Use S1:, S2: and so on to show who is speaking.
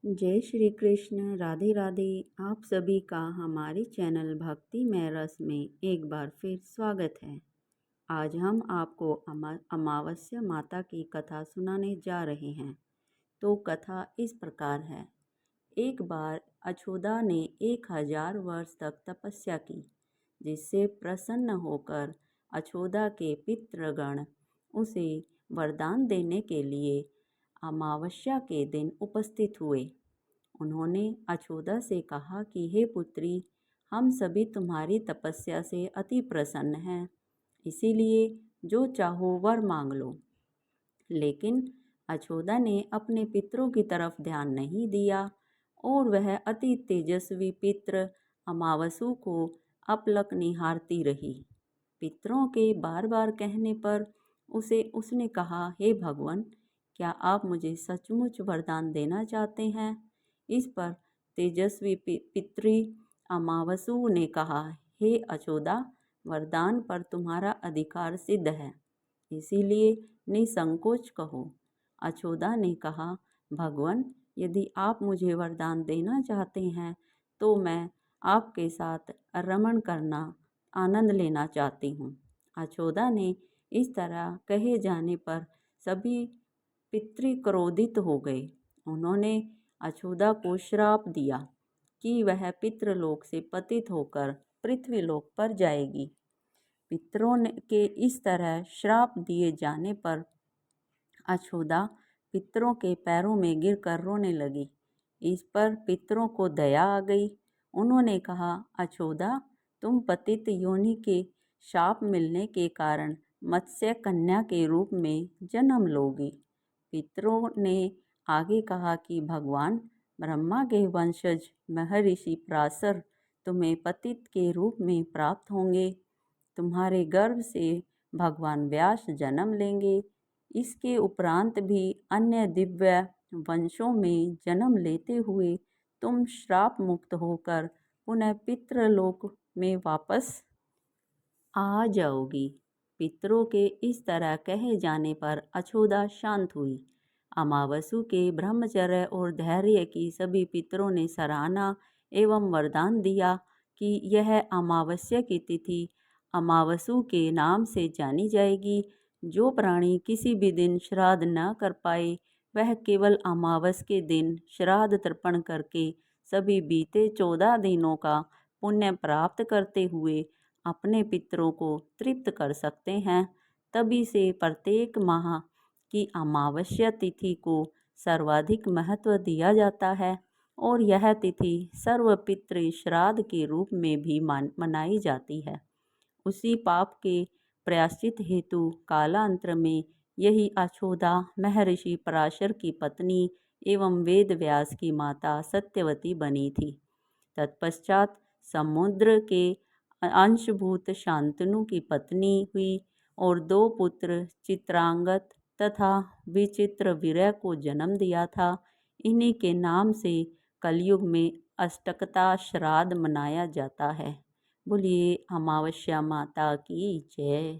S1: जय श्री कृष्ण। राधे राधे। आप सभी का हमारे चैनल भक्ति में रस में एक बार फिर स्वागत है। आज हम आपको अमावस्या माता की कथा सुनाने जा रहे हैं। तो कथा इस प्रकार है। एक बार अछोदा ने 1000 वर्ष तक तपस्या की, जिससे प्रसन्न होकर अछोदा के पितृगण उसे वरदान देने के लिए अमावस्या के दिन उपस्थित हुए। उन्होंने अछोदा से कहा कि हे पुत्री, हम सभी तुम्हारी तपस्या से अति प्रसन्न हैं, इसीलिए जो चाहो वर मांग लो। लेकिन अछोदा ने अपने पितरों की तरफ ध्यान नहीं दिया और वह अति तेजस्वी पित्र अमावसु को अपलक निहारती रही। पितरों के बार बार कहने पर उसने कहा, हे भगवान, क्या आप मुझे सचमुच वरदान देना चाहते हैं? इस पर तेजस्वी पितृ अमावसु ने कहा, हे अछोदा, वरदान पर तुम्हारा अधिकार सिद्ध है, इसीलिए निसंकोच कहो। अछोदा ने कहा, भगवान, यदि आप मुझे वरदान देना चाहते हैं तो मैं आपके साथ रमण करना आनंद लेना चाहती हूँ। अछोदा ने इस तरह कहे जाने पर सभी पितृ क्रोधित हो गए। उन्होंने अछोदा को श्राप दिया कि वह पितृलोक से पतित होकर पृथ्वीलोक पर जाएगी। पितरों के इस तरह श्राप दिए जाने पर अछोदा पितरों के पैरों में गिरकर रोने लगी। इस पर पितरों को दया आ गई। उन्होंने कहा, अछोदा, तुम पतित योनि के शाप मिलने के कारण मत्स्य कन्या के रूप में जन्म लोगी। पितरों ने आगे कहा कि भगवान, ब्रह्मा के वंशज महर्षि पराशर तुम्हें पतित के रूप में प्राप्त होंगे। तुम्हारे गर्भ से भगवान व्यास जन्म लेंगे। इसके उपरांत भी अन्य दिव्य वंशों में जन्म लेते हुए तुम श्राप मुक्त होकर पुनः पितृलोक में वापस आ जाओगी। पितरों के इस तरह कहे जाने पर अछोदा शांत हुई। अमावसु के ब्रह्मचर्य और धैर्य की सभी पितरों ने सराहना एवं वरदान दिया कि यह अमावस्या की तिथि अमावसु के नाम से जानी जाएगी। जो प्राणी किसी भी दिन श्राद्ध न कर पाए, वह केवल अमावस के दिन श्राद्ध तर्पण करके सभी बीते 14 दिनों का पुण्य प्राप्त करते हुए अपने पितरों को तृप्त कर सकते हैं। तभी से प्रत्येक माह की अमावस्या तिथि को सर्वाधिक महत्व दिया जाता है और यह तिथि सर्व पितृ श्राद्ध के रूप में भी मनाई जाती है। उसी पाप के प्रायश्चित हेतु कालांतर में यही अछोदा महर्षि पराशर की पत्नी एवं वेद व्यास की माता सत्यवती बनी थी। तत्पश्चात समुद्र के अंशभूत शांतनु की पत्नी हुई और 2 पुत्र चित्रांगत तथा विचित्र वीर्य को जन्म दिया था। इन्हीं के नाम से कलयुग में अष्टकता श्राद्ध मनाया जाता है। बोलिए अमावस्या माता की जय।